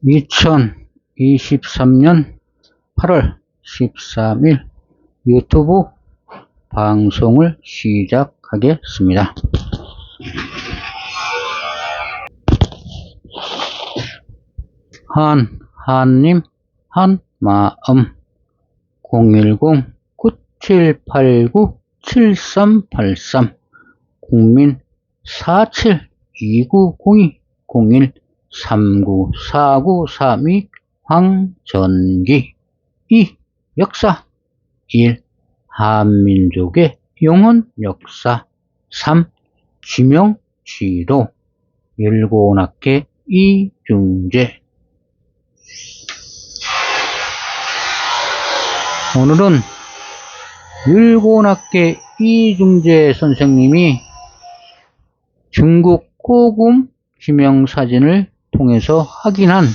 2023년 8월 13일 유튜브 방송을 시작하겠습니다. 한님 한마음 010-9789-7383 국민 47-2902-01-394932 황전기 2. 역사 1. 한민족의 영혼 역사 3. 지명지도 일본학계 이중재. 오늘은 일본학계 이중재 선생님이 중국 고금 지명사진을 통해서 확인한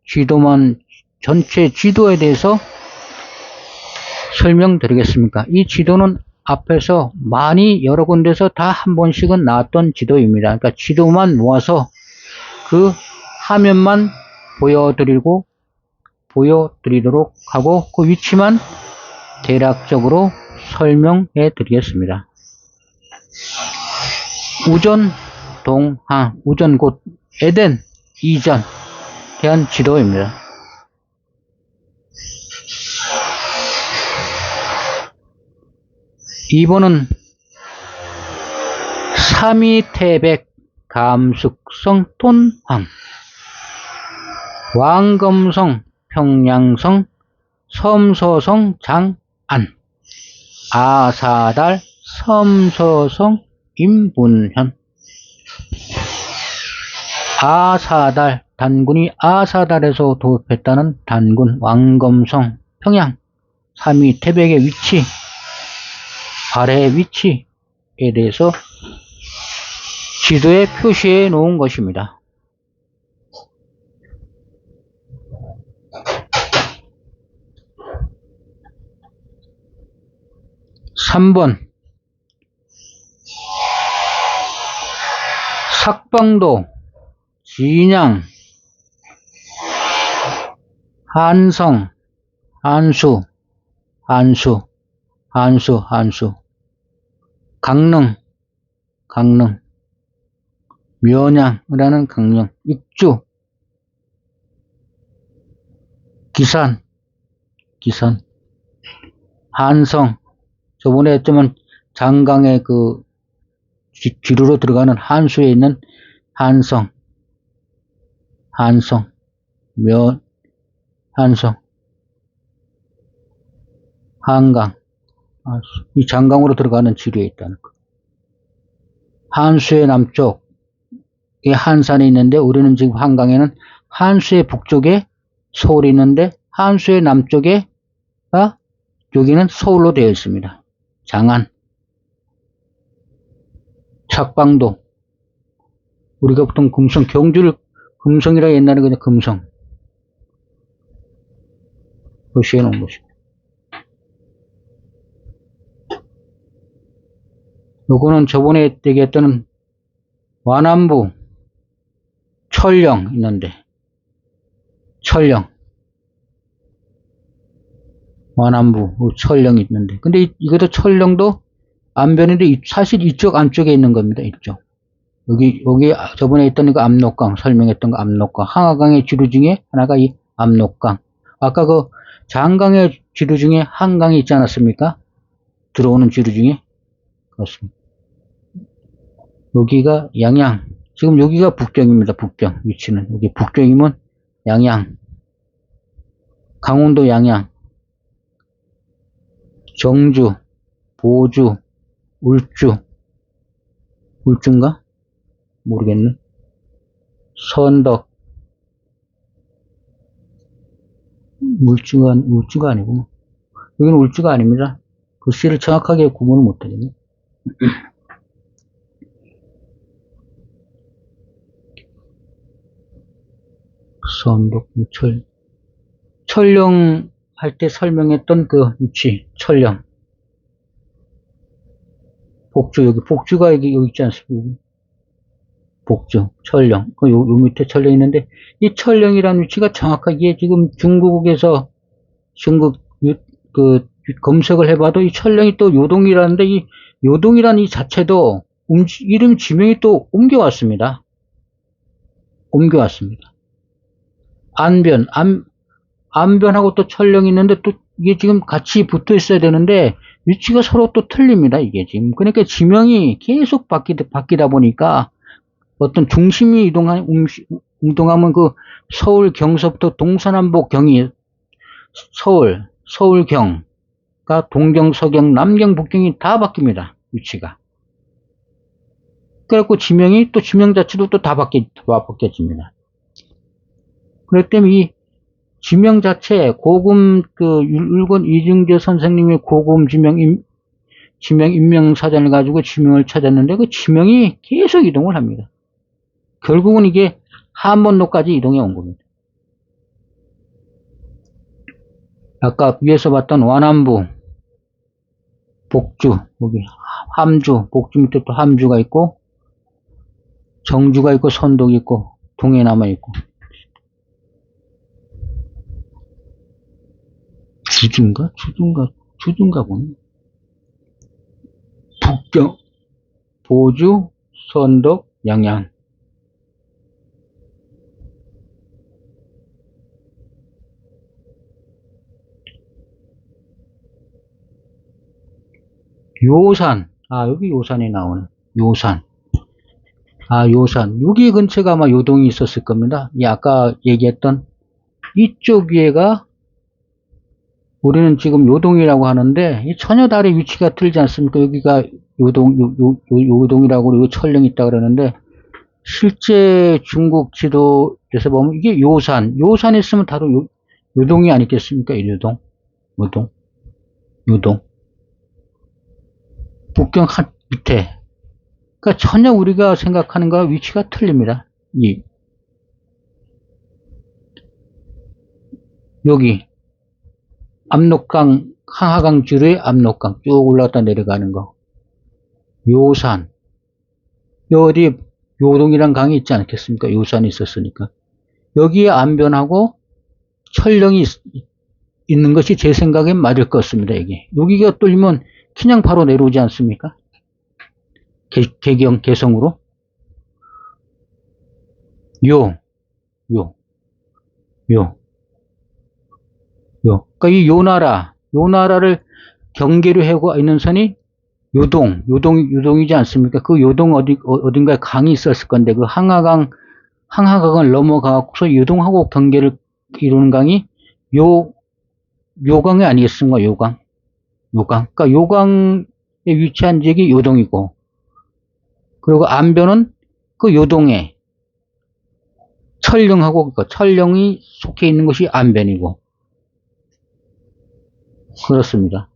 지도만 전체 지도에 대해서 설명드리겠습니다. 이 지도는 앞에서 많이 여러 군데서 다 한 번씩은 나왔던 지도입니다. 그러니까 지도만 모아서 그 화면만 보여드리도록 하고 그 위치만 대략적으로 설명해 드리겠습니다. 우전 동항, 우전 곧 에덴 이전 대한 지도입니다. 이번은 삼위태백 감숙성 톤황 왕검성 평양성 섬서성 장안 아사달 섬서성 임분현. 아사달 단군이 아사달에서 도읍했다는 단군 왕검성 평양 삼위태백의 위치 발의 위치에 대해서 지도에 표시해 놓은 것입니다. (3번) 삭방도, 진양, 한성, 한수, 강릉, 면양이라는 강릉, 익주, 기산, 한성, 저번에 했지만 장강의 그 뒤로 들어가는 한수에 있는 한성, 한성, 한강, 이 장강으로 들어가는 지류에 있다는 것. 한수의 남쪽에 한산이 있는데 우리는 지금 한강에는 한수의 북쪽에 서울이 있는데 한수의 남쪽에 여기는 서울로 되어 있습니다. 장안, 삭방도, 우리가 보통 금성, 경주를 금성이라 옛날에 그냥 금성 표시해 놓은 것입니다. 요거는 저번에 얘기했던 완안부 철령 있는데, 완안부 철령이 있는데, 근데 이것도 철령도 안변인데 사실 이쪽 안쪽에 있는 겁니다. 이쪽 여기 저번에 있던 거 압록강 설명했던 거 압록강, 항하강의 지류 중에 하나가 이 압록강. 아까 그 장강의 지류 중에 한강이 있지 않았습니까? 들어오는 지류 중에. 그렇습니다. 여기가 양양. 지금 여기가 북경입니다. 북경 위치는 여기 북경이면 양양, 강원도 양양, 정주, 보주, 울주인가? 모르겠네. 선덕, 울주가 아니고, 여기는 울주가 아닙니다. 글씨를 정확하게 구분을 못하겠네. 선덕, 철령 할 때 설명했던 그 위치, 철령. 복주가 여기 있지 않습니까? 복주, 철령. 요 밑에 철령 있는데, 이 철령이라는 위치가 정확하게 지금 중국에서, 중국, 검색을 해봐도 이 철령이 또 요동이라는데, 이 요동이라는 이 자체도 이름 지명이 또 옮겨왔습니다. 옮겨왔습니다. 안변하고 또 철령이 있는데 또 이게 지금 같이 붙어 있어야 되는데 위치가 서로 또 틀립니다. 이게 지금. 그러니까 지명이 계속 바뀌다 보니까 어떤 중심이 이동하면 그 서울 경서부터 동서남북 경이 서울 경가 동경, 서경, 남경, 북경이 다 바뀝니다. 위치가. 그래갖고 지명이 또 지명 자체도 또 다 바뀌어집니다. 그렇기 때문에 이 지명 자체, 고금, 율건 이중재 선생님의 고금 지명 임명사전을 가지고 지명을 찾았는데 그 지명이 계속 이동을 합니다. 결국은 이게 한번도까지 이동해 온 겁니다. 아까 위에서 봤던 완안부, 복주, 여기 함주, 복주 밑에 또 함주가 있고, 정주가 있고, 선독이 있고, 동해남아 있고. 주주인가 보네. 북경, 보주, 선덕, 양양. 요산. 여기 요산이 나오네. 요산. 요산. 여기 근처가 아마 요동이 있었을 겁니다. 아까 얘기했던 이쪽 위에가 우리는 지금 요동이라고 하는데 이 전혀 다른 위치가 틀리지 않습니까? 여기가 요동이라고 그리고 철령이 있다 그러는데 실제 중국 지도에서 보면 이게 요산에 있으면 바로 요동이 아니겠습니까? 요동. 북경 밑에. 그러니까 전혀 우리가 생각하는 거와 위치가 틀립니다. 여기 압록강, 항하강 주류의 압록강 쭉 올라갔다 내려가는 거. 요산. 어디 요동이란 강이 있지 않겠습니까? 요산이 있었으니까. 여기에 안변하고 철령이 있는 것이 제 생각엔 맞을 것 같습니다. 이게. 여기가 뚫리면 그냥 바로 내려오지 않습니까? 개성으로. 그러니까 이 요나라를 경계로 하고 있는 선이 요동이지 않습니까? 그 요동 어딘가에 강이 있었을 건데, 그 항하강을 넘어가고서 요동하고 경계를 이루는 강이 요강이 아니겠습니까? 요강. 그러니까 요강에 위치한 지역이 요동이고, 그리고 안변은 그 요동에 철령하고, 그러니까 철령이 속해 있는 것이 안변이고, 그렇습니다.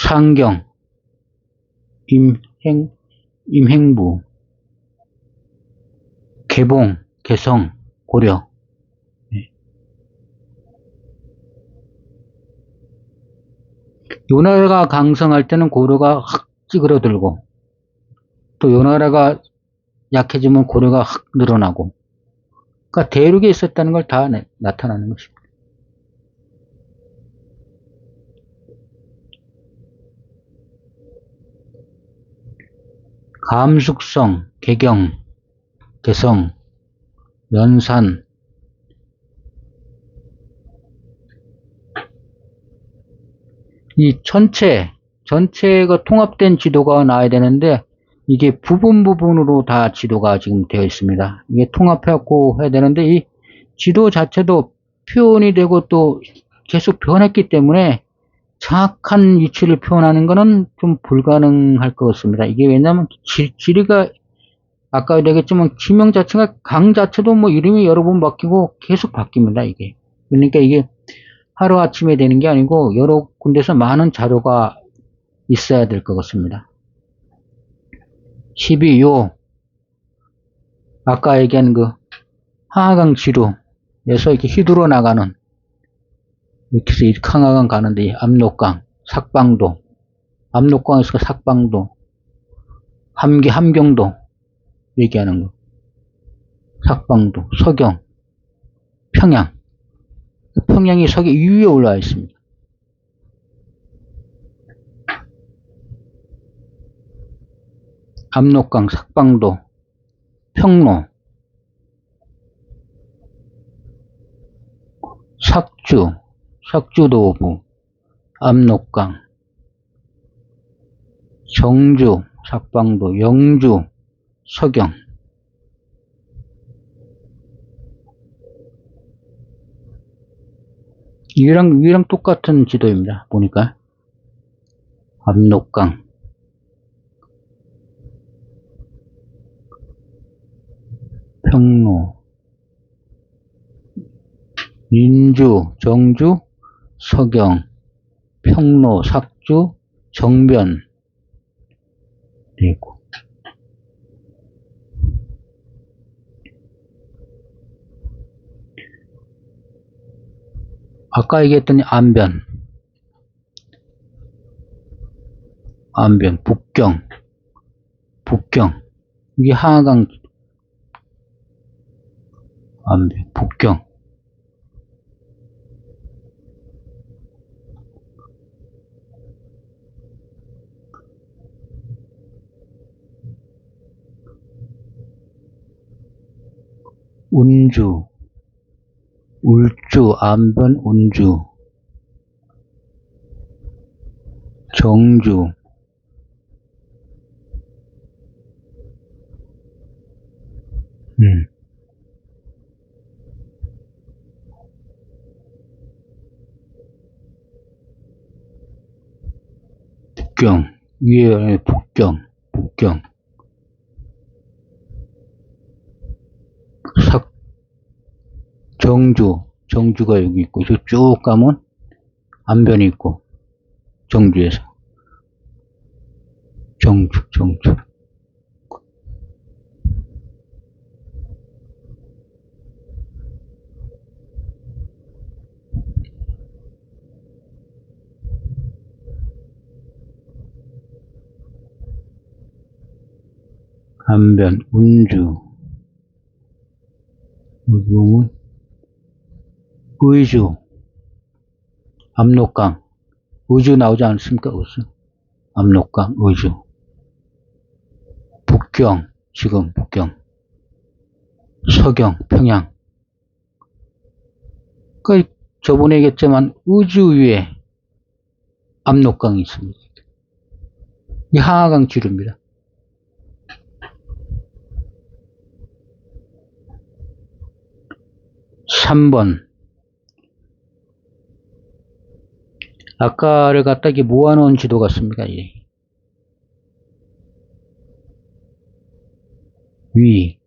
상경, 임행부, 개봉, 개성, 고려. 요나라가 강성할 때는 고려가 확 찌그러들고, 또 요나라가 약해지면 고려가 확 늘어나고, 그러니까 대륙에 있었다는 걸 다 나타나는 것입니다. 감숙성, 개경, 개성, 연산, 이 전체가 통합된 지도가 나와야 되는데 이게 부분으로 다 지도가 지금 되어 있습니다. 이게 통합해갖고 해야 되는데 이 지도 자체도 표현이 되고 또 계속 변했기 때문에 정확한 위치를 표현하는 것은 좀 불가능할 것 같습니다. 이게 왜냐하면 지리가 아까 얘기했지만 지명 자체가 강 자체도 뭐 이름이 여러 번 바뀌고 계속 바뀝니다. 이게. 그러니까 이게 하루아침에 되는 게 아니고 여러 군데서 많은 자료가 있어야 될 것 같습니다. 12요. 아까 얘기한 그 하하강 지루에서 이렇게 휘두르 나가는 이렇게 해서 이 항하강 가는데 압록강, 삭방도, 압록강에서 삭방도, 함경도 얘기하는 거. 삭방도, 서경, 평양. 평양이 서계 위에 올라와 있습니다. 압록강, 삭방도, 평로, 삭주도부, 압록강, 정주, 삭방도, 영주, 서경. 위랑 똑같은 지도입니다. 보니까. 압록강, 평로, 인주, 정주, 서경, 평로, 삭주, 정변 되고. 아까 얘기했더니 안변, 북경, 이게 하강, 안변, 북경, 운주, 울주, 안변, 운주, 정주, 북경, 위에 북경, 정주가 여기 있고, 쭉 가면 안변이 있고, 정주에서. 정주. 안변, 운주, 의주, 압록강, 의주 나오지 않습니까? 압록강, 의주, 북경, 지금 북경, 서경, 평양. 저번에 얘기했지만 의주 위에 압록강이 있습니다. 이 하하강 지류입니다. (3번) 아까를 갖다 이렇게 모아놓은 지도 같습니다. 위,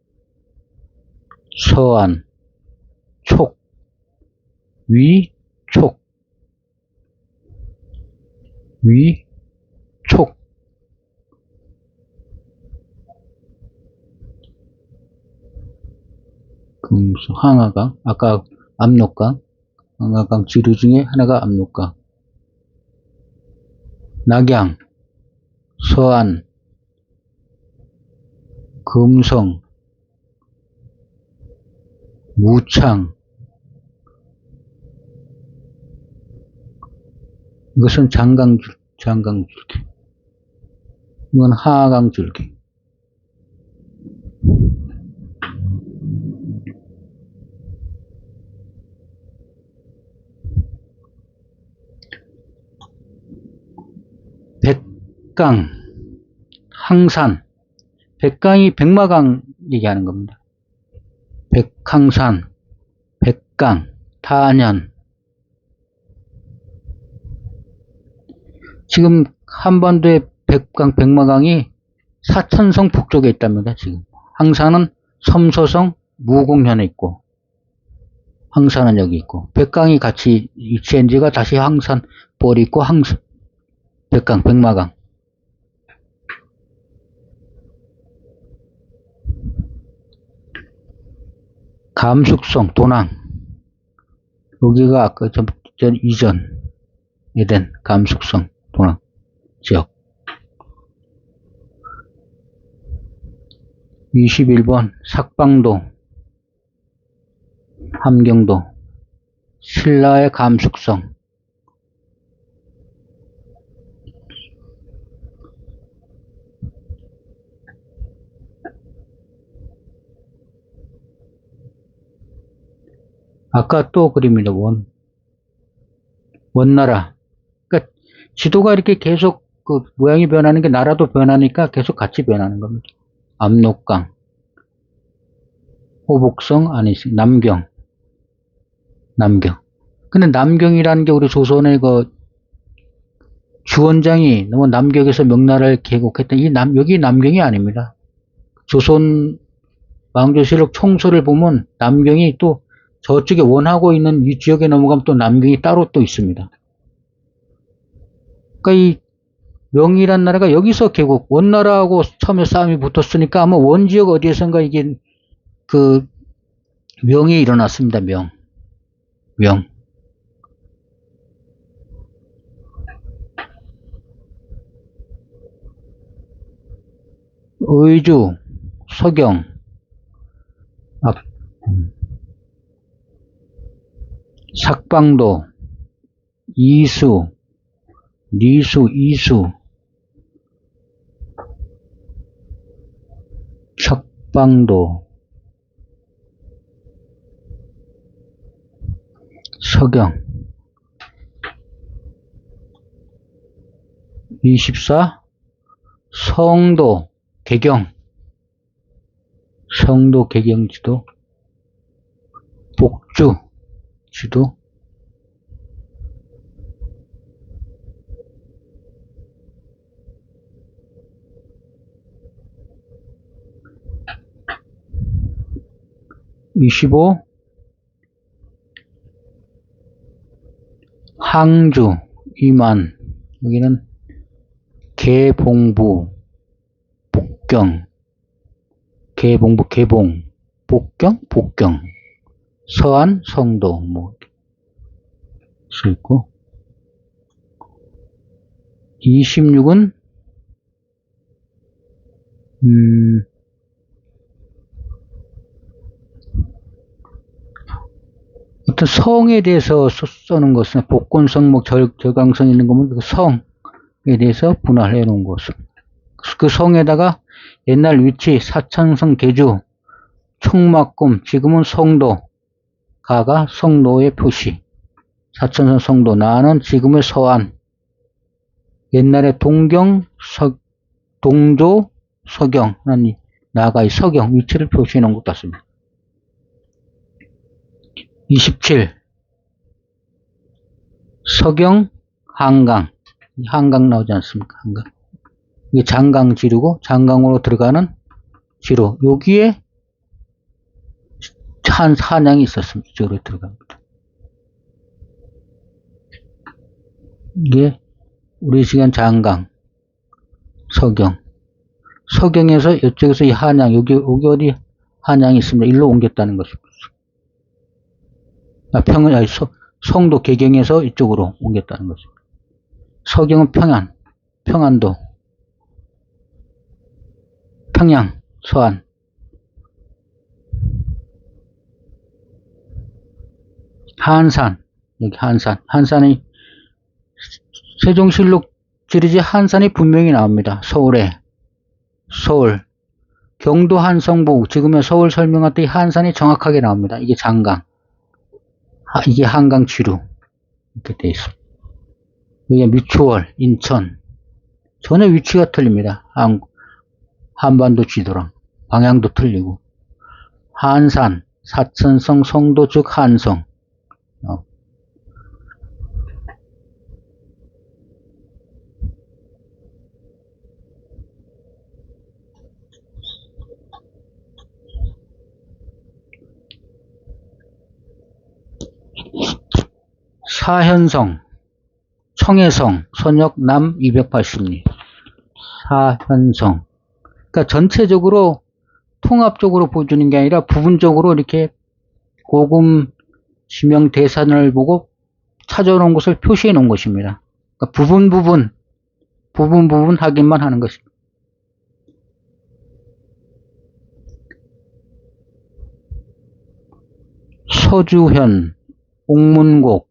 서안, 촉, 위, 촉, 금수, 항하강, 아까 압록강, 항하강 지류 중에 하나가 압록강. 낙양, 서안, 금성, 무창. 이것은 장강줄기. 이건 하강줄기. 백강, 항산. 백강이 백마강 얘기하는 겁니다. 백항산, 백강, 탄현. 지금 한반도의 백강, 백마강이 사천성 북쪽에 있답니다. 지금 항산은 섬소성, 무공현에 있고, 항산은 여기 있고, 백강이 같이 위치한 지가 다시 항산 볼이 있고, 백강, 백마강. 감숙성, 도낭. 여기가 아까 전 이전에 된 감숙성 동학 지역. 21번 삭방도, 함경도, 신라의 감숙성. 아까 또 그림이다. 원나라. 그러니까 지도가 이렇게 계속 그 모양이 변하는 게 나라도 변하니까 계속 같이 변하는 겁니다. 압록강, 호복성, 안희성, 남경. 근데 남경이라는 게 우리 조선의 그 주원장이 너무 남경에서 명나라를 개국했던 여기 남경이 아닙니다. 조선 왕조실록 총서를 보면 남경이 또 저쪽에 원하고 있는 이 지역에 넘어가면 또 남경이 따로 또 있습니다. 그러니까 이 명이란 나라가 여기서 원나라하고 처음에 싸움이 붙었으니까 아마 원지역 어디에선가 이게 그 명이 일어났습니다. 명. 의주, 서경, 삭방도, 이수, 리수, 이수, 삭방도, 서경. 24. 성도, 개경. 성도 개경 지도. 복주 지도. (25) 항주, 이만. 여기는 개봉부, 복경. 개봉부, 개봉. 복경. 서안, 성도, 수 있고. 26은, 어떤 성에 대해서 써는 것은 복권성목 절강성 있는 거면 그 성에 대해서 분할해 놓은 것은 그 성에다가 옛날 위치 사천성 계주 총막금 지금은 성도 가가 성도의 표시 사천성 성도 나는 지금의 서안 옛날에 동조 서경 나아가 이 서경 위치를 표시해 놓은 것 같습니다. 27. 서경, 한강. 한강 나오지 않습니까? 한강. 이게 장강 지류고, 장강으로 들어가는 지로. 여기에 한양이 있었습니다. 이쪽으로 들어갑니다. 이게 우리 시간 장강, 서경. 서경에서 이쪽에서 이 한양, 여기 어디 한양이 있습니다. 일로 옮겼다는 것입니다. 성도 개경에서 이쪽으로 옮겼다는 거죠. 서경은 평안도, 평양, 서안. 한산, 여기 한산이 세종실록 지리지 한산이 분명히 나옵니다. 서울. 경도 한성부, 지금의 서울 설명할 때 한산이 정확하게 나옵니다. 이게 장강. 이게 한강 지류. 이렇게 돼 있습니다. 이게 미추홀, 인천. 전혀 위치가 틀립니다. 한반도 지도랑. 방향도 틀리고. 한산, 사천성, 성도 즉 한성. 사현성, 청해성, 선역 남 280리. 사현성. 그러니까 전체적으로 통합적으로 보여주는 게 아니라 부분적으로 이렇게 고금 지명 대산을 보고 찾아오는 곳을 표시해 놓은 것입니다. 그러니까 부분 확인만 하는 것입니다. 서주현, 옥문곡,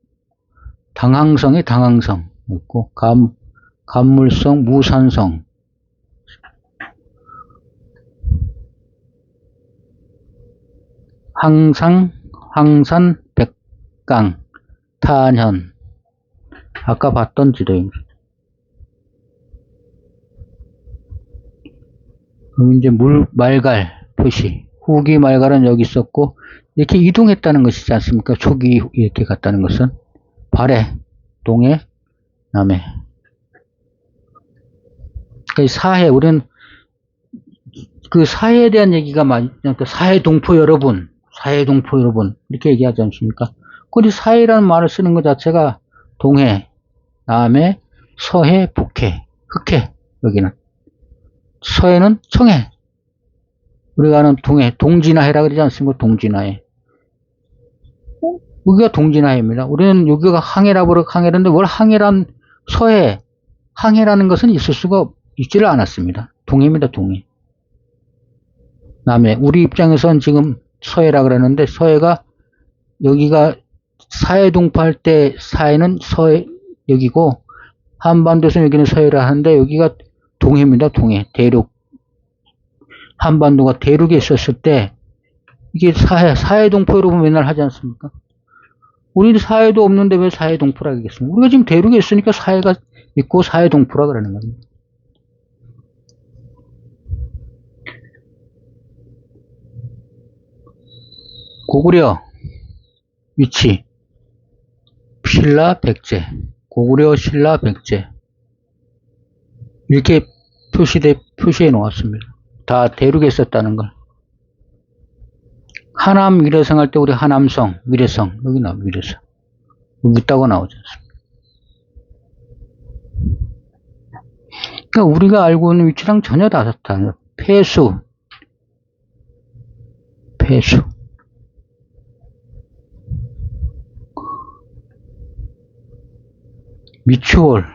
당항성의 당항성 있고, 감물성, 무산성, 황산, 백강, 탄현. 아까 봤던 지도입니다. 그럼 이제 말갈 표시. 후기 말갈은 여기 있었고, 이렇게 이동했다는 것이지 않습니까? 초기 이렇게 갔다는 것은. 발해, 동해, 남해. 사해, 우리는 그 사해에 대한 얘기가 많이, 사해동포 여러분, 이렇게 얘기하지 않습니까? 그런데 사해라는 말을 쓰는 것 자체가 동해, 남해, 서해, 북해, 흑해, 여기는. 서해는 청해. 우리가 아는 동해, 동진하해라 그러지 않습니까? 동진하해. 여기가 동진하해입니다. 우리는 여기가 항해라고 항해라는데 뭘 항해라는 것은 있지를 않았습니다. 동해입니다, 동해. 남해. 우리 입장에서는 지금 서해라 그러는데, 서해가, 여기가 사해동포할 때 사해는 서해, 여기고, 한반도에서 여기는 서해라 하는데, 여기가 동해입니다, 동해. 대륙. 한반도가 대륙에 있었을 때, 이게 사해동포 여러분 맨날 하지 않습니까? 우리는 사해도 없는데 왜 사해동포라 하겠습니까? 우리가 지금 대륙에 있으니까 사해가 있고 사해동포라 그러는 겁니다. 고구려 위치 신라 백제, 고구려 신라 백제 이렇게 표시해 놓았습니다. 다 대륙에 있었다는 걸. 하남 위례성 할 때 우리 하남성 위례성 여기 나와. 위례성 여기 있다고 나오지 않습니까? 그러니까 우리가 알고 있는 위치랑 전혀 다르다. 폐수 미추홀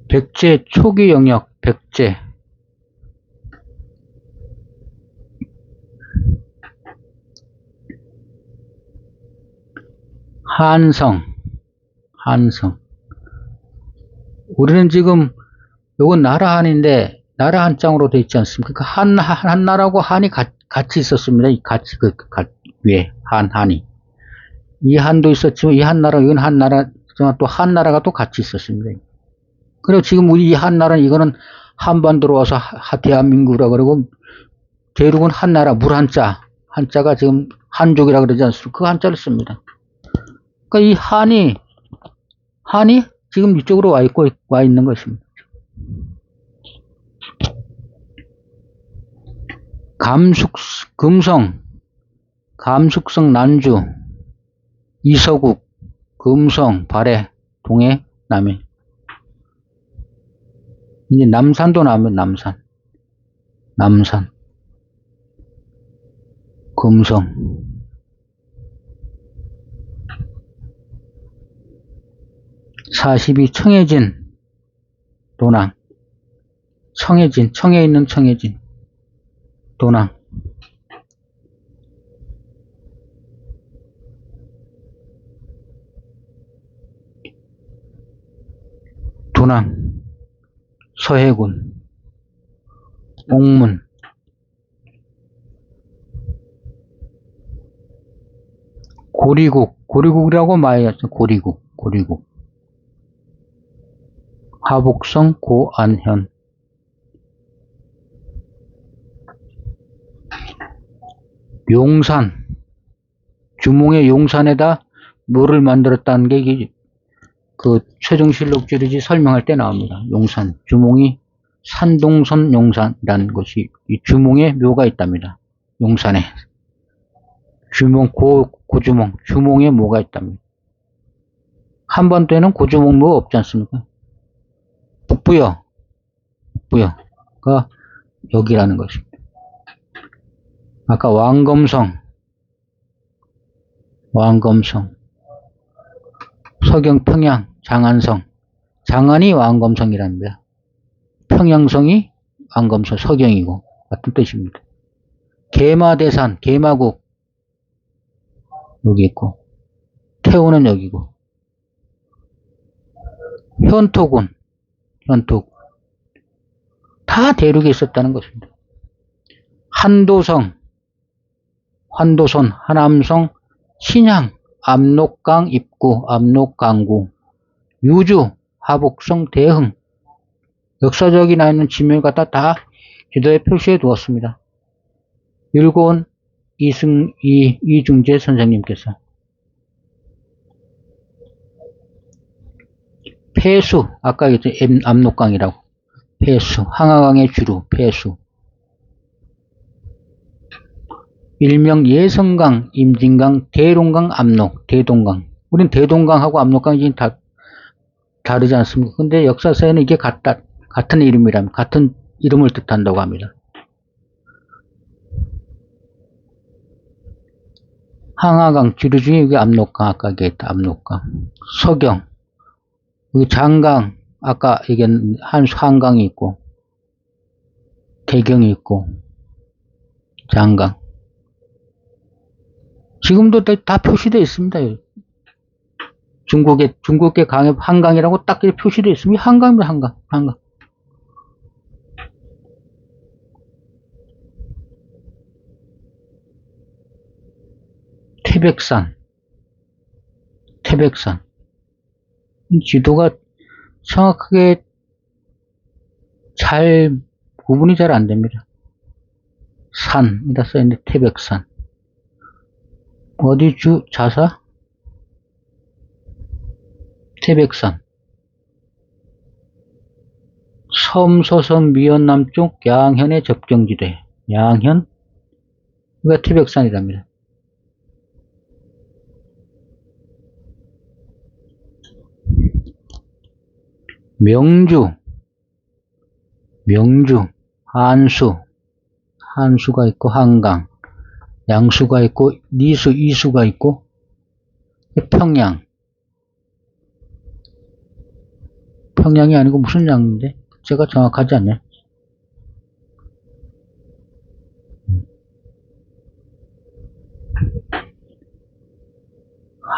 백제 초기 영역 백제 한성 우리는 지금 요건 나라한인데 나라 한장으로 되어 있지 않습니까? 그 한나라고 한이 같이 있었습니다. 같이 위에 한이 이 한도 있었지만 이 한나라 이건 한나라지만 또 한나라가 또 같이 있었습니다. 그리고 지금 우리 이 한나라는 이거는 한반도로 와서 대한민국이라 그러고 대륙은 한나라 한자가 지금 한족이라 그러지 않습니까? 그 한자를 씁니다. 그러니까 이 한이 지금 이쪽으로 와 있는 것입니다. 감숙성 난주, 이서국, 금성, 발해, 동해, 남해. 이제 남산도 나오면 남산, 금성. (42) 청해진, 도낭. 청해에 있는 청해진, 도낭. 서해군, 옥문, 고리국이라고 많이 했죠. 고리국. 하복성, 고안현. 용산, 주몽의 용산에다 뭐를 만들었다는 게 그 최종실록지리지 설명할 때 나옵니다. 용산, 주몽이 산동선 용산이라는 것이 이 주몽에 묘가 있답니다. 용산에 주몽 고주몽 주몽에 뭐가 있답니다. 한반도에는 고주몽 묘가 없지 않습니까? 북부여가 여기라는 것입니다. 아까 왕검성, 서경, 평양, 장안성. 장안이 왕검성이랍니다. 평양성이 왕검성, 서경이고 같은 뜻입니다. 계마대산, 계마국 여기 있고 태우는 여기고 현토군, 다 대륙에 있었다는 것입니다. 한도성, 환도선, 하남성, 신양, 압록강 입구, 압록강구, 유주, 하복성, 대흥. 역사적이나 있는 지명을 갖다 다 지도에 표시해 두었습니다. 일본 이중재 선생님께서. 폐수, 아까 얘기했죠. 압록강이라고. 폐수, 항하강의 주류, 폐수. 일명 예성강, 임진강, 대롱강, 압록, 대동강. 우린 대동강하고 압록강이 다 다르지 않습니까? 근데 역사서에는 이게 같은 이름이라면, 같은 이름을 뜻한다고 합니다. 항하강, 주류 중에 여기 압록강, 아까 얘기했다, 압록강. 서경, 여기 장강, 아까 얘기한 한강이 있고, 대경이 있고, 장강. 지금도 다 표시되어 있습니다. 중국의 강에 한강이라고 딱 표시되어 있습니다. 한강입니다, 한강. 태백산. 지도가 정확하게 구분이 잘 안 됩니다. 산이라 써있는데, 태백산. 어디 자사? 태백산. 섬서선 미연 남쪽 양현의 접경지대. 양현? 여기가 태백산이랍니다. 명주, 한수가 있고, 한강, 양수가 있고, 이수가 있고, 평양이 아니고 무슨 양인데? 제가 정확하지 않네.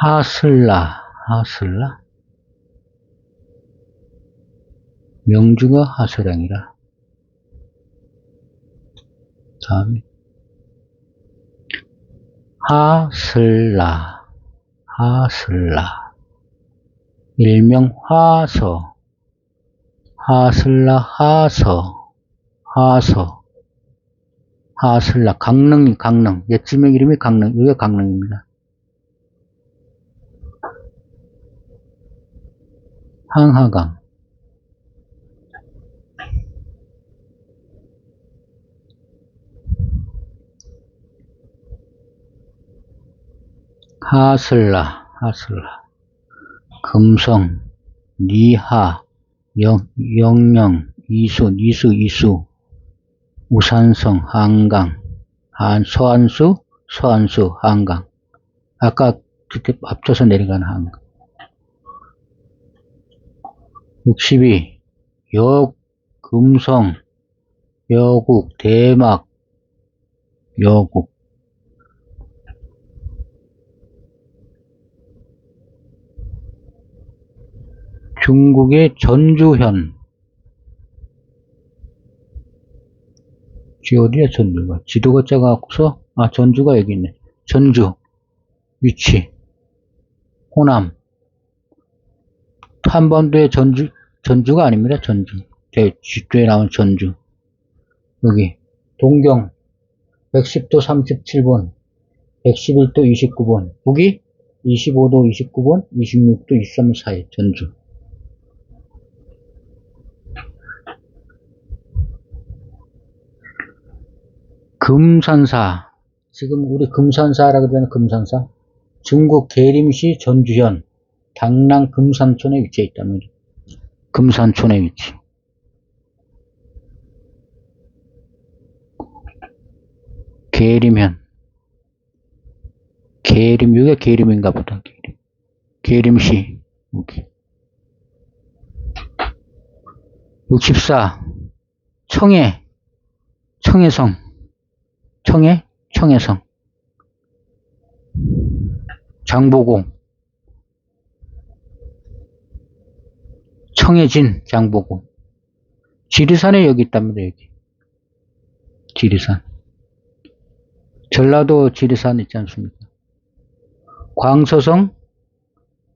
하슬라. 명주가 하슬량이라. 다음에 하슬라. 일명 하서. 하슬라, 하슬라. 강릉. 옛 지명 이름이 강릉. 여기가 강릉입니다. 항하강. 하슬라. 금성, 니하, 영영, 이수, 우산성, 한강, 서안수, 한강. 아까 그때 앞서서 내려가는 한강. 62. 금성, 여국, 대막, 여국. 중국의 전주현. 어디야, 전주가? 지도가 작아갖고서, 전주가 여기 있네. 전주. 위치. 호남. 한반도의 전주가 아닙니다, 전주. 제 지도에 나온 전주. 여기. 동경. 110도 37분. 111도 29분. 북위 25도 29분. 26도 23사이. 전주. 금산사. 지금 우리 금산사라고 그러는 금산사. 중국 계림시 전주현 당랑 금산촌에 위치해 있답니다. 금산촌에 위치. 계림현. 계림, 이게 계림인가 보다. 계림. 계림시. 여기. 64. 청해. 청해성. 청해? 청해성. 장보고. 청해진, 장보고. 지리산에 여기 있답니다, 여기. 지리산. 전라도 지리산 있지 않습니까? 광서성,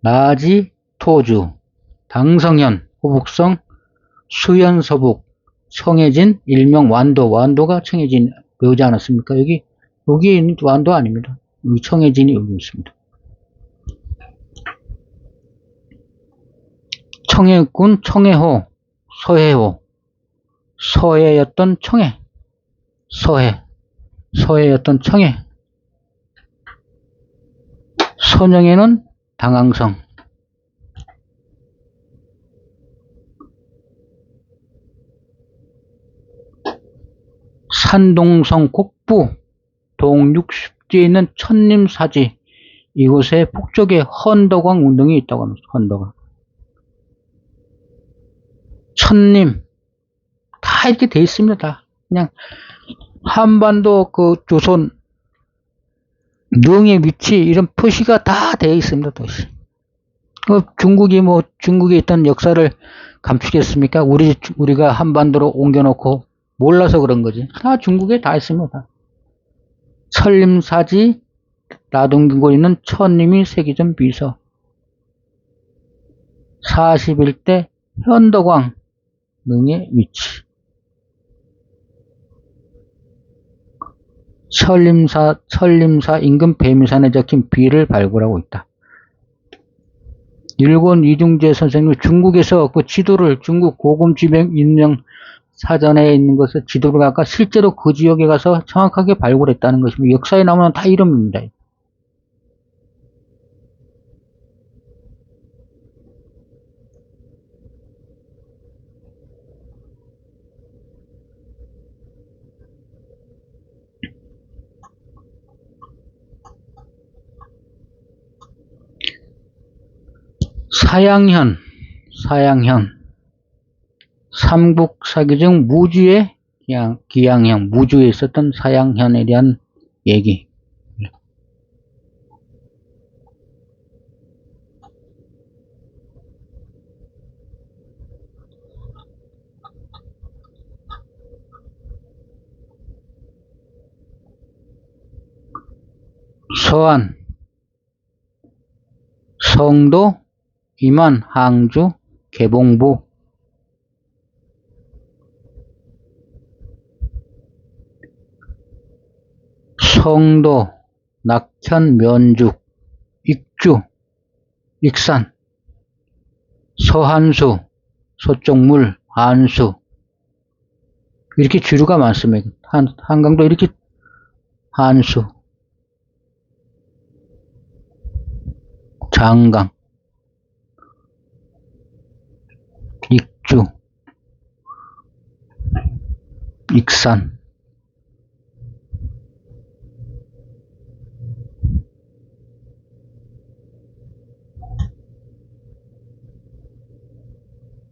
나지, 토주, 당성현, 호북성, 수현, 서북, 청해진, 일명 완도. 완도가 청해진 배우지 않았습니까? 여기 있는 완도 아닙니다. 여기 청해진이 여기 있습니다. 청해군, 청해호, 서해호, 서해였던 청해, 서해였던 청해, 선영에는 당항성, 산동성 곡부, 동육십지에 있는 천림사지, 이곳에 북쪽에 헌덕왕 운동이 있다고 합니다. 헌덕왕. 천림, 다 이렇게 돼 있습니다. 그냥 한반도 그 조선 능의 위치 이런 표시가 다 되어 있습니다. 도시. 중국에 있던 역사를 감추겠습니까? 우리가 한반도로 옮겨놓고 몰라서 그런 거지. 다 중국에 다 있습니다. 천림사지, 나동균고에 있는 천림이 세기전 비서, 41대 현덕왕 능의 위치. 천림사 인근 배미산에 적힌 비를 발굴하고 있다. 일본 이중재 선생님이 중국에서 그 지도를, 중국 고금지명 인명 사전에 있는 것을 지도를 갖고 실제로 그 지역에 가서 정확하게 발굴했다는 것입니다. 역사에 나오면 다 이름입니다. 사양현, 삼국사기 중 무주의 기양형, 무주에 있었던 사양현에 대한 얘기. 서안, 성도, 임안, 항주, 개봉부. 성도, 낙현, 면죽, 익주, 익산, 서한수, 서쪽물, 한수. 이렇게 주류가 많습니다. 한강도 이렇게 한수, 장강, 익주, 익산.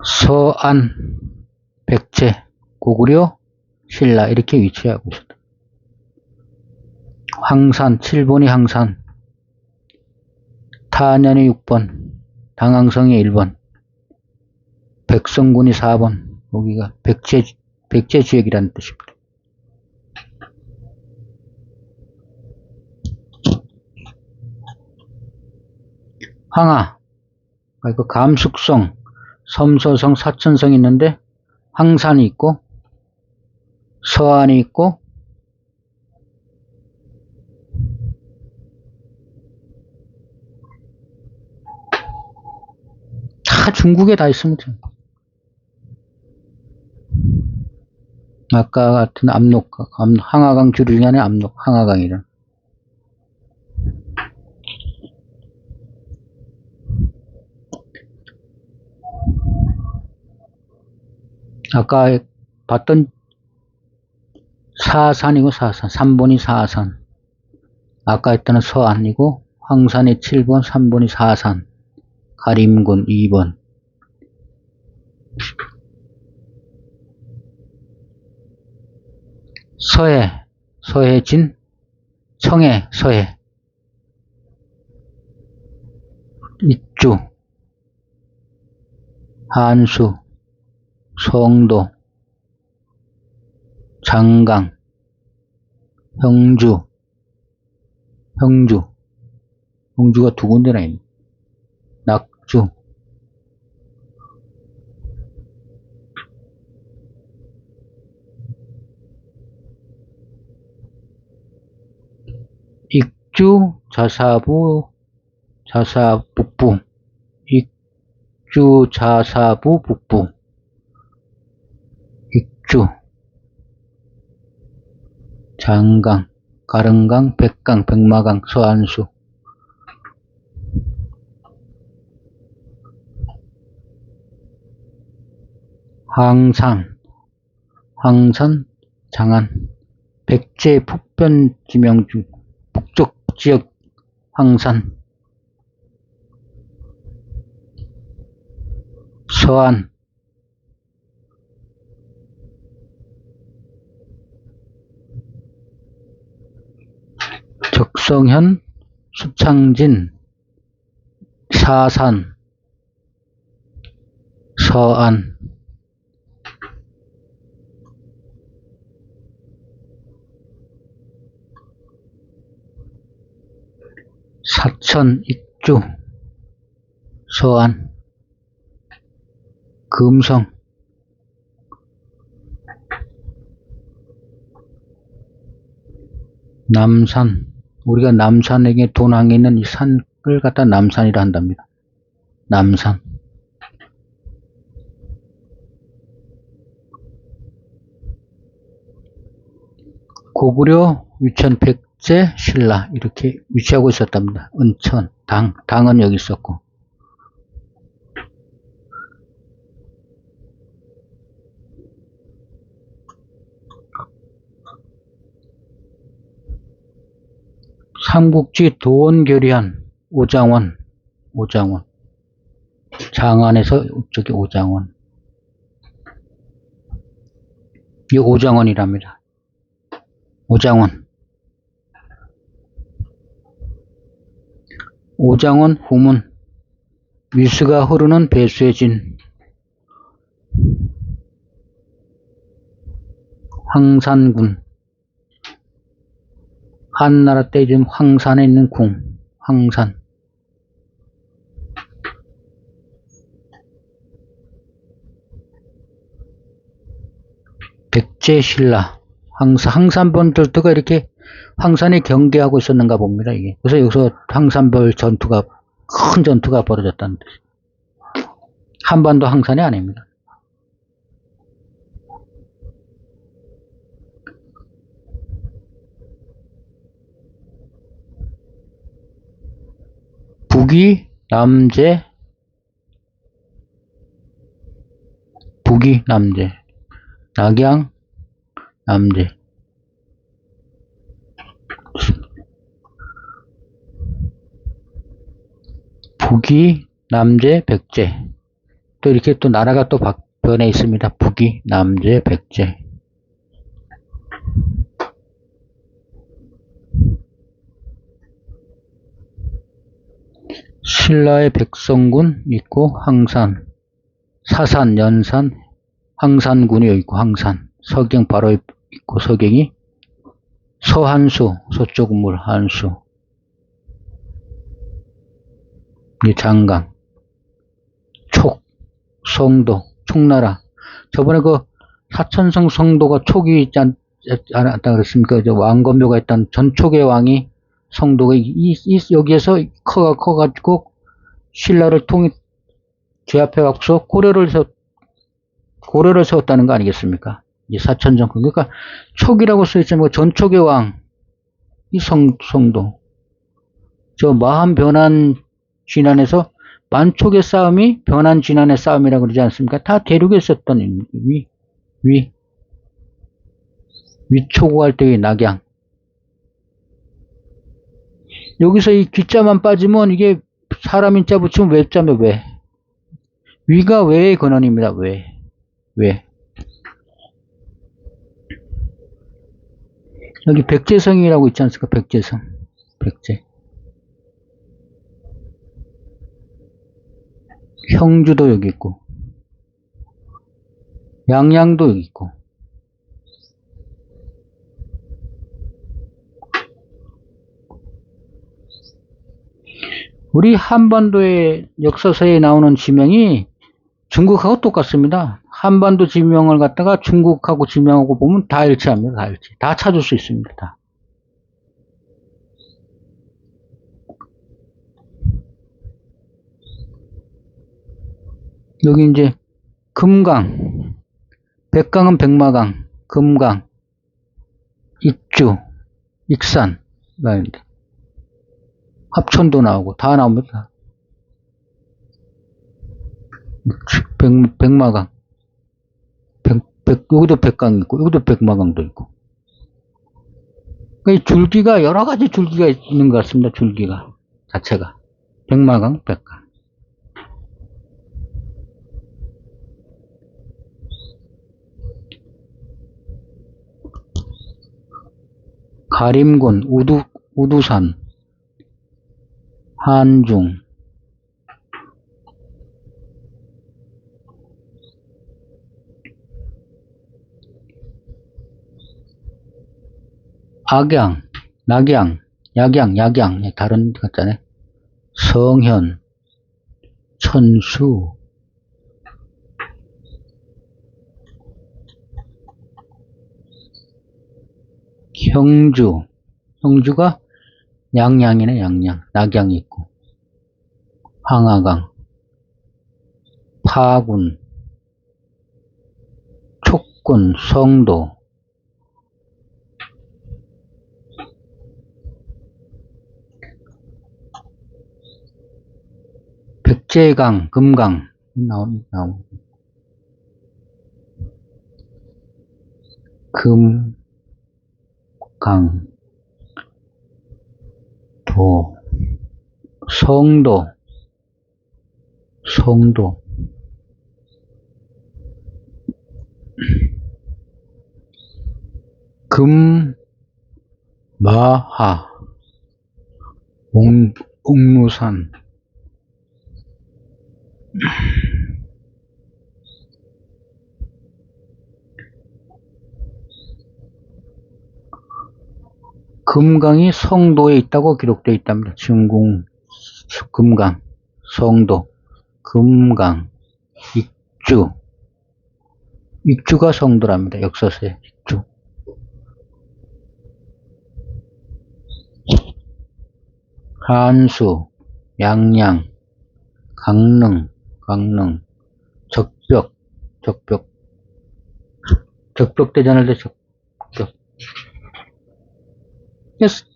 서안, 백제, 고구려, 신라 이렇게 위치하고 있습니다. 황산, 7번이 황산, 탄현이 6번, 당항성이 1번, 백성군이 4번, 여기가 백제 지역이라는 뜻입니다. 황하, 그 감숙성, 섬서성, 사천성이 있는데 황산이 있고 서안이 있고 다 중국에 다 있습니다. 아까 같은 항하강 주류 중에 하나의 항하강이라. 아까 봤던 사산이고 사산. 3번이 사산. 아까 했던 서안이고 황산이 7번, 3번이 사산. 가림군 2번. 서해, 서해진, 청해, 서해. 입주, 한수, 성도, 장강, 형주, 형주가 두 군데나 있네. 낙주, 익주, 자사부, 자사북부, 익주, 자사부, 북부, 익주, 장강, 가릉강, 백강, 백마강, 서안수. 항산, 항산, 장안, 백제 북변 지명 중 북쪽 지역 항산. 서안, 적성현, 수창진, 사산, 서안. 사천, 익주, 서안. 금성, 남산. 우리가 남산에게 도낭에 있는 이 산을 갖다 남산이라 한답니다. 남산. 고구려, 위천, 백제, 신라 이렇게 위치하고 있었답니다. 은천, 당은 여기 있었고. 삼국지 도원결의한 오장원. 장안에서 저기 오장원. 이 오장원이랍니다. 오장원. 오장원 후문. 위수가 흐르는 배수의 진. 황산군. 한나라 때 지금 황산에 있는 궁. 황산. 백제신라. 황산벌들도 이렇게 황산에 경계하고 있었는가 봅니다, 이게. 그래서 여기서 황산벌 전투가, 큰 전투가 벌어졌다는 뜻. 한반도 황산이 아닙니다. 북이 남제, 낙양, 남제. 북이, 남제, 백제. 또 이렇게 또 나라가 또 변해 있습니다. 북이, 남제, 백제. 신라의 백성군 있고, 항산, 사산, 연산, 황산군이 여기 있고, 황산. 서경 바로 있고, 서경이. 서한수, 서쪽 물, 한수. 이 장강. 촉, 성도, 촉나라. 저번에 그 사천성 성도가 촉이 있지 않았다 그랬습니까? 왕건묘가 있던 전촉의 왕이 성도가 여기에서 커가지고 신라를 제압해갖고서 고려를 세웠다는 거 아니겠습니까? 이 사천성. 그러니까 촉이라고 써있지만 전촉의 왕, 이 성도. 저 마한 변한 진안에서 만촉의 싸움이 변한 진안의 싸움이라고 그러지 않습니까? 다 대륙에 있었던 위. 위초고 할 때의 낙양. 여기서 이 귀자만 빠지면 이게 사람 인자 붙이면 외자면 왜. 위가 외의 근원입니다. 왜. 여기 백제성이라고 있지 않습니까? 백제성. 백제. 형주도 여기 있고. 양양도 여기 있고. 우리 한반도의 역사서에 나오는 지명이 중국하고 똑같습니다. 한반도 지명을 갖다가 중국하고 지명하고 보면 다 일치합니다. 다 일치. 다 찾을 수 있습니다. 다. 여기 이제 금강, 백강은 백마강, 금강, 익주, 익산, 합천도 나오고 다 나옵니다. 백마강, 여기도 백강 있고 여기도 백마강도 있고. 이 줄기가 여러 가지 줄기가 있는 것 같습니다. 줄기가 자체가 백마강, 백강. 가림군, 우두산, 한중, 악양, 낙양, 약양, 다른 것 같잖아요. 성현, 천수, 형주가 양양이네, 양양. 낙양이 있고. 황하강, 파군, 촉군, 성도, 백제강, 금강, 나온. 강, 성도, 마하, 옥루산, 금강이 성도에 있다고 기록되어 있답니다. 증공, 금강, 성도, 금강, 익주가 성도랍니다. 역사서에 익주. 한수, 양양, 강릉, 적벽대전을 때 적벽.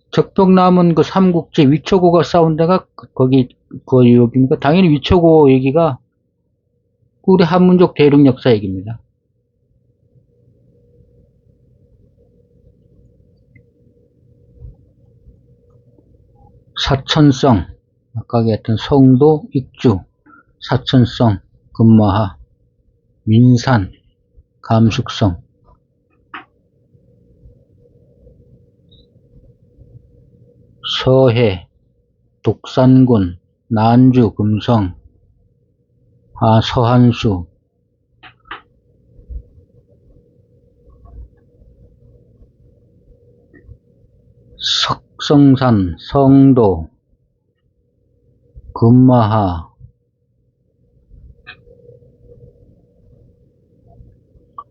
적벽 남은 그 삼국지 위초고가 싸운 데가 거기 여기니까 당연히 위초고 얘기가 우리 한문족 대륙 역사 얘기입니다. 사천성, 아까 얘기했던 성도, 익주, 사천성, 금마하, 민산, 감숙성, 서해, 독산군, 난주, 금성, 서한수, 석성산, 성도, 금마하,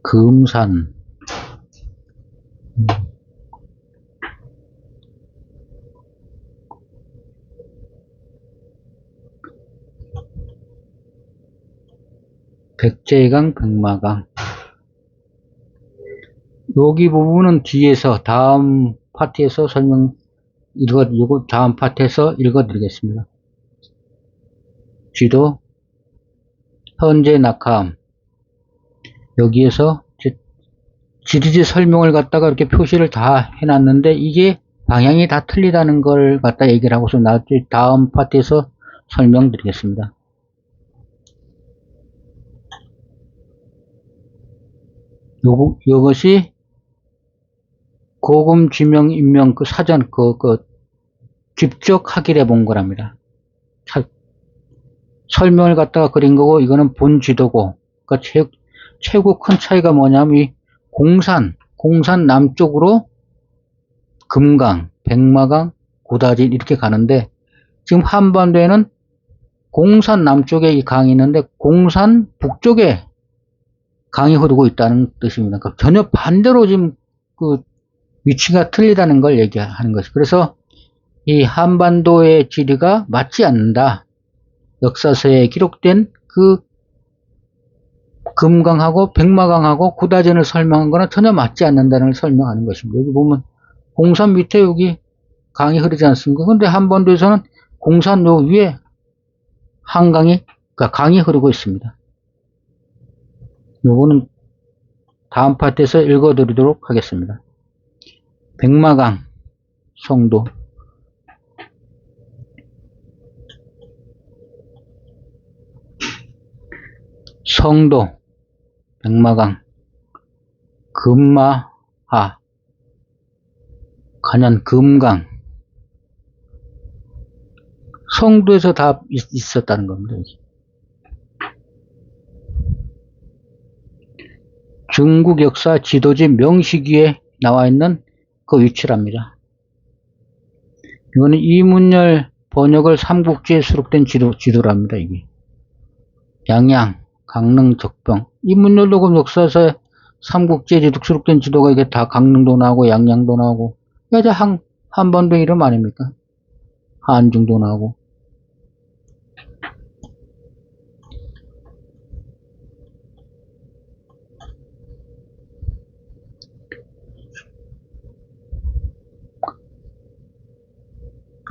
금산, 백제강, 백마강. 여기 부분은 뒤에서 다음 파트에서 다음 파트에서 읽어드리겠습니다. 지도, 현재 낙하암. 여기에서 지리지 설명을 갖다가 이렇게 표시를 다 해놨는데 이게 방향이 다 틀리다는 걸 갖다 얘기를 하고서 나중에 다음 파트에서 설명드리겠습니다. 요것이 고금 지명 임명 그 사전 직접 확인해 본 거랍니다. 설명을 갖다가 그린 거고 이거는 본 지도고 그러니까 최고 큰 차이가 뭐냐면 이 공산 남쪽으로 금강, 백마강, 고다진 이렇게 가는데 지금 한반도에는 공산 남쪽에 이 강이 있는데 공산 북쪽에 강이 흐르고 있다는 뜻입니다. 그러니까 전혀 반대로 지금 그 위치가 틀리다는 걸 얘기하는 것이. 그래서 이 한반도의 지리가 맞지 않는다. 역사서에 기록된 그 금강하고 백마강하고 고다진을 설명한 거는 전혀 맞지 않는다는 걸 설명하는 것입니다. 여기 보면 공산 밑에 여기 강이 흐르지 않습니까? 근데 한반도에서는 공산 요 위에 한강이, 그러니까 강이 흐르고 있습니다. 요거는 다음 파트에서 읽어드리도록 하겠습니다. 백마강, 송도. 성도, 백마강, 금마하, 간연 금강. 성도에서 다 있었다는 겁니다. 중국 역사 지도지 명식위에 나와 있는 그 위치랍니다. 이거는 이문열 번역을 삼국지에 수록된 지도랍니다. 이게 양양, 강릉, 적병. 이문열도 그 역사서에 삼국지에 수록된 지도가 이게 다 강릉도 나오고 양양도 나오고 이게 한반도 이름 아닙니까? 한중도 나오고.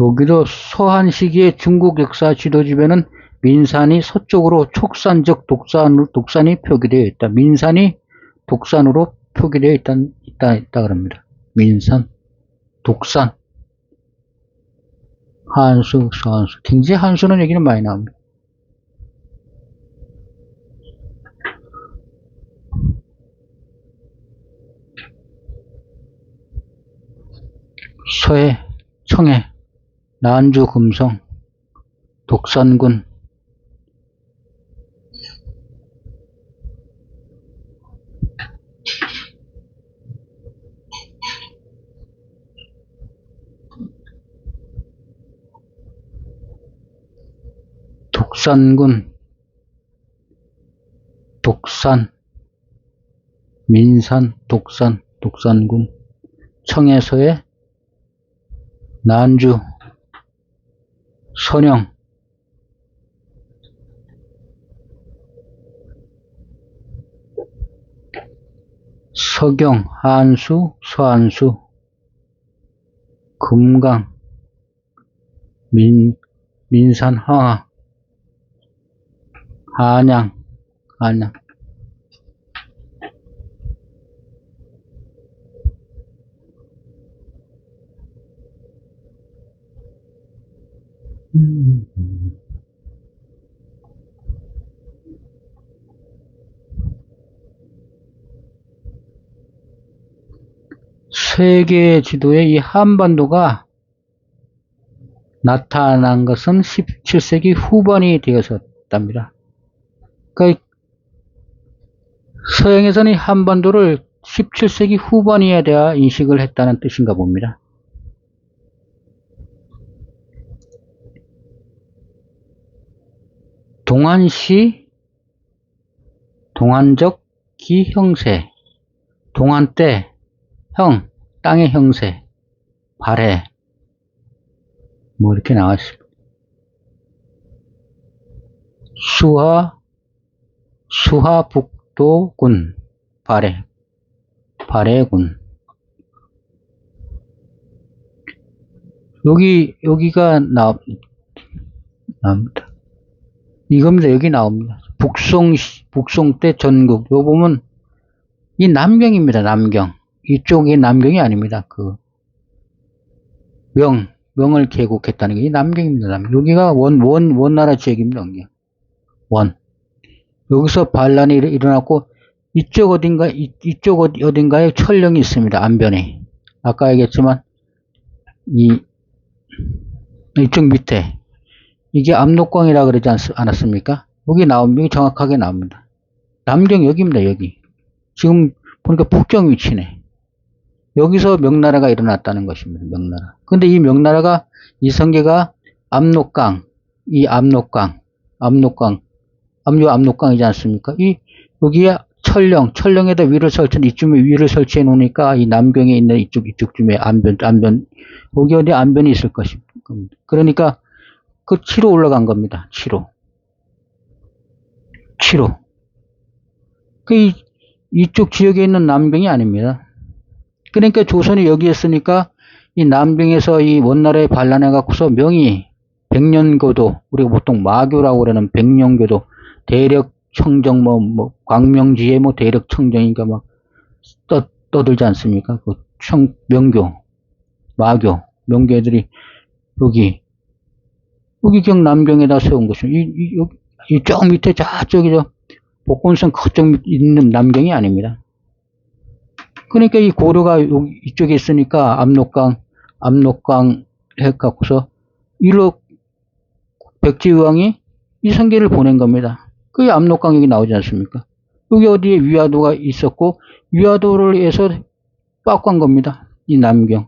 여기도 서한 시기의 중국 역사 지도집에는 민산이 서쪽으로 촉산적 독산이 표기되어 있다. 민산이 독산으로 표기되어 있다 그럽니다. 민산, 독산, 한수, 서한수. 굉장히 한수는 여기는 많이 나옵니다. 서해, 청해, 난주, 금성, 독산군, 독산, 민산, 독산군, 청해서해, 난주, 선영, 서경, 한수, 서한수, 금강, 민산, 황하, 한양. 세계 지도에 이 한반도가 나타난 것은 17세기 후반이 되었답니다. 그러니까 서양에서는 이 한반도를 17세기 후반에 대해 인식을 했다는 뜻인가 봅니다. 동안시, 동안적 기형세, 동안 때, 형, 땅의 형세, 발해, 뭐 이렇게 나왔습니다. 수하북도군, 발해군. 여기가 나옵니다. 이겁니다. 여기 나옵니다. 북송 때 전국. 요 보면 이 남경입니다. 남경. 이쪽이 남경이 아닙니다. 그 명을 개국했다는 게 이 남경입니다. 여기가 원나라 지역입니다. 원. 여기서 반란이 일어났고 이쪽 어딘가에 천령이 있습니다. 안변에. 아까 얘기했지만 이쪽 밑에 이게 압록강이라 그러지 않았습니까? 여기 정확하게 나옵니다. 남경 여기입니다. 여기. 지금 보니까 북경 위치네. 여기서 명나라가 일어났다는 것입니다. 명나라. 근데 이 명나라가 이성계가 압록강, 압록강이지 않습니까? 여기에 천령에다 이쯤에 위를 설치해 놓으니까 이 남경에 있는 이쪽쯤에 안변, 여기 어디 안변이 있을 것입니다. 그러니까 그 치로 올라간 겁니다. 치로. 이쪽 지역에 있는 남경이 아닙니다. 그러니까 조선이 여기 있으니까 이 남경에서 이 원나라에 반란해 갖고서 명이 백년교도, 우리가 보통 마교라고 그러는 백년교도, 대력 청정, 광명지에 대력 청정이니까 막 떠들지 않습니까? 그 명교, 마교, 명교 애들이 여기 경남경에다 세운 것입니다. 이쪽 밑에 저쪽이 복건성 그쪽 있는 남경이 아닙니다. 그러니까 이 고려가 이쪽에 있으니까 압록강 해갖고서 일로 백제의왕이 이성계를 보낸 겁니다. 그게 압록강 여기 나오지 않습니까? 여기 어디에 위화도가 있었고 위화도를 해서 빠꾸한 겁니다. 이 남경.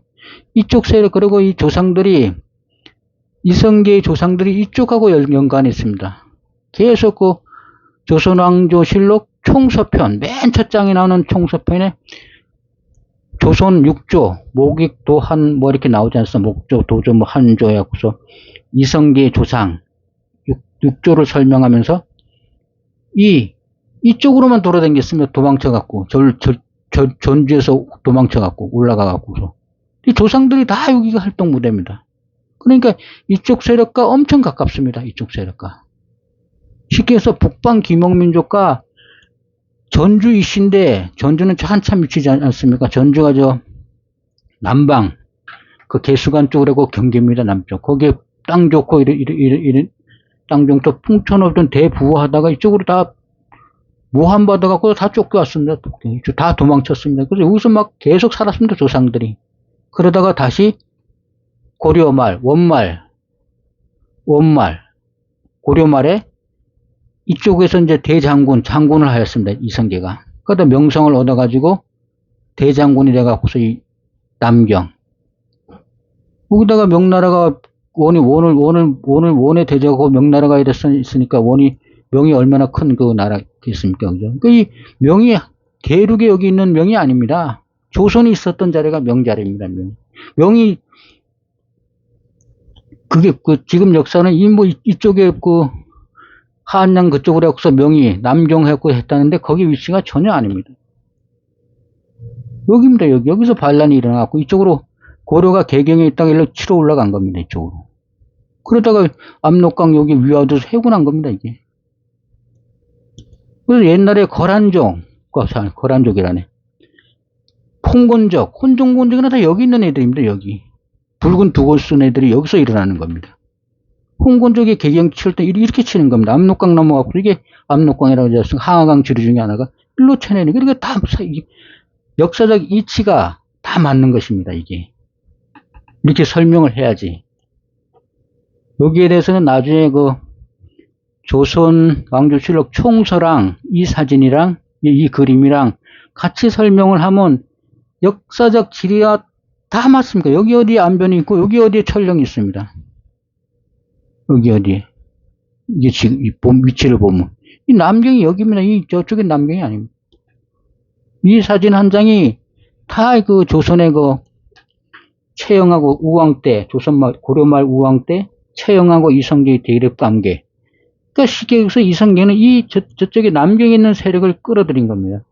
이쪽 세력, 그리고 이 조상들이, 이성계의 조상들이 이쪽하고 연관이 있습니다. 계속 그 조선왕조실록 총서편, 맨 첫 장에 나오는 총서편에 조선 6조, 목익도 이렇게 나오지 않습니까? 목조, 도조, 한조 해갖고서 이성계의 조상, 6조를 설명하면서 이쪽으로만 돌아다녔으면 도망쳐갖고, 전주에서 도망쳐갖고, 올라가갖고서. 이 조상들이 다 여기가 활동 무대입니다. 그러니까 이쪽 세력과 엄청 가깝습니다. 이쪽 세력과. 쉽게 해서 북방 기목민족과 전주 이씨인데, 전주는 한참 위치지 않습니까? 전주가 남방, 그 개수관 쪽으로 경계입니다. 남쪽. 거기에 땅 좋고, 이런 땅 좋고, 풍천 없던 대부하다가 이쪽으로 다 모함받아갖고 다 쫓겨왔습니다. 다 도망쳤습니다. 그래서 여기서 막 계속 살았습니다. 조상들이. 그러다가 다시 고려말, 고려말에 이쪽에서 이제 장군을 하였습니다. 이성계가. 그러다 명성을 얻어가지고 대장군이 돼갖고서 이 남경. 여기다가 명나라가 원에 대적하고 명나라가 이랬으니까 명이 얼마나 큰 그 나라겠습니까? 그죠? 이 명이 대륙에 여기 있는 명이 아닙니다. 조선이 있었던 자리가 명자리입니다. 명이, 그게 지금 역사는 이쪽에 한양 그쪽으로 해서 명이 남경했고 했다는데 거기 위치가 전혀 아닙니다. 여기입니다. 여기서 반란이 일어나고 이쪽으로 고려가 개경에 있다가 일로 치러 올라간 겁니다. 이쪽으로. 그러다가 압록강 여기 위화도 해군한 겁니다. 이게. 그래서 옛날에 거란족이라네. 홍곤족, 혼종곤족이나 다 여기 있는 애들입니다. 여기. 붉은 두골 쓴 애들이 여기서 일어나는 겁니다. 홍곤족이 개경 칠 때 이렇게 치는 겁니다. 압록강 넘어가고, 이게 압록강이라고 해서 항하강 지류 중에 하나가 일로 쳐내는, 그러니까 다 역사적 이치가 다 맞는 것입니다. 이게. 이렇게 설명을 해야지. 여기에 대해서는 나중에 조선 왕조실록 총서랑 이 사진이랑 이 그림이랑 같이 설명을 하면 역사적 지리와 다 맞습니다. 여기 어디에 안변이 있고 여기 어디에 천령이 있습니다. 여기 어디에. 이게 지금 위치를 보면 이 남경이 여기입니다. 저쪽에 남경이 아닙니다. 이 사진 한 장이 다 조선의 채영하고 우왕 때, 고려말 우왕 때 채영하고 이성계의 대립 관계. 그러니까 쉽게 여기서 이성계는 저쪽에 남경에 있는 세력을 끌어들인 겁니다.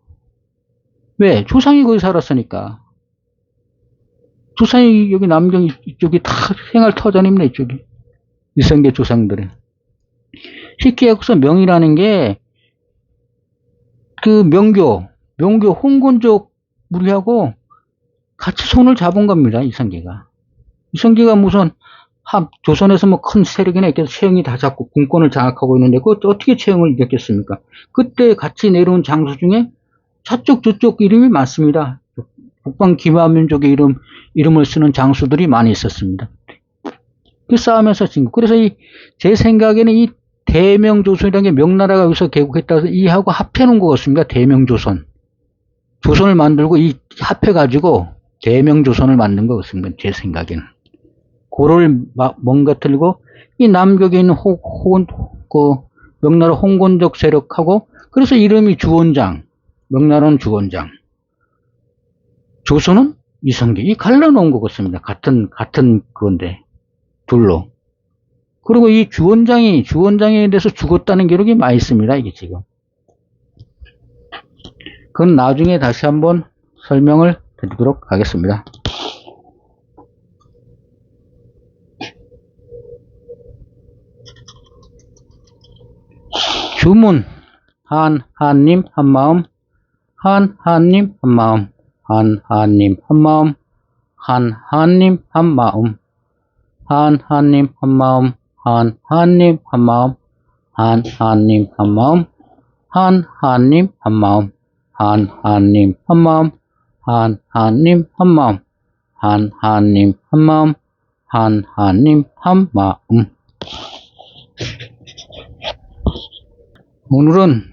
왜? 조상이 거기 살았으니까. 조상이 여기 남경 이쪽이 다 생활 터전입니다. 이쪽이. 이성계 조상들은. 쉽게 여기서 명이라는 게 명교, 명교 홍건적 무리하고 같이 손을 잡은 겁니다. 이성계가. 이성계가 무슨 조선에서 뭐 큰 세력이나 이렇게 최영이 다 잡고 군권을 장악하고 있는데 그것 어떻게 최영을 이겼겠습니까? 그때 같이 내려온 장수 중에 저쪽 저쪽 이름이 많습니다. 북방 기마민족의 이름을 쓰는 장수들이 많이 있었습니다. 그 싸움에서 진 거. 그래서 제 생각에는 이 대명조선이라는 게 명나라가 여기서 개국했다고 해서 이하고 합해놓은 것 같습니다. 대명조선. 조선을 만들고 이 합해가지고 대명조선을 만든 것 같습니다. 제 생각에는. 고를 뭔가 틀리고 이 남쪽에 있는 명나라 홍건적 세력하고 그래서 이름이 주원장. 명나라는 주원장. 조선은 이성계. 이 갈라놓은 것 같습니다. 같은 그건데. 둘로. 그리고 이 주원장에 대해서 죽었다는 기록이 많이 있습니다. 이게 지금. 그건 나중에 다시 한번 설명을 드리도록 하겠습니다. 주문. 한님 한마음. 한님 한마음. 한님 한마음. 한님 한마음. 한님 한마음. 한님 한마음. 한님 한마음. 한님 한마음. 한님 한마음. 한님 한마음. 한님 한마음. 한님 한마음. 오늘은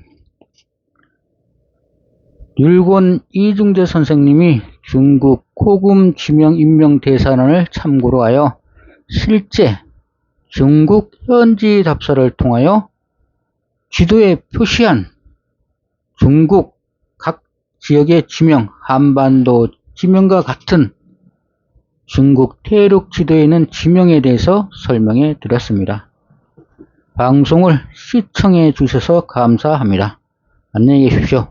율곤 이중재 선생님이 중국 코금 지명 임명 대사안을 참고로 하여 실제 중국 현지 답사를 통하여 지도에 표시한 중국 각 지역의 지명, 한반도 지명과 같은 중국 대륙 지도에 있는 지명에 대해서 설명해 드렸습니다. 방송을 시청해 주셔서 감사합니다. 안녕히 계십시오.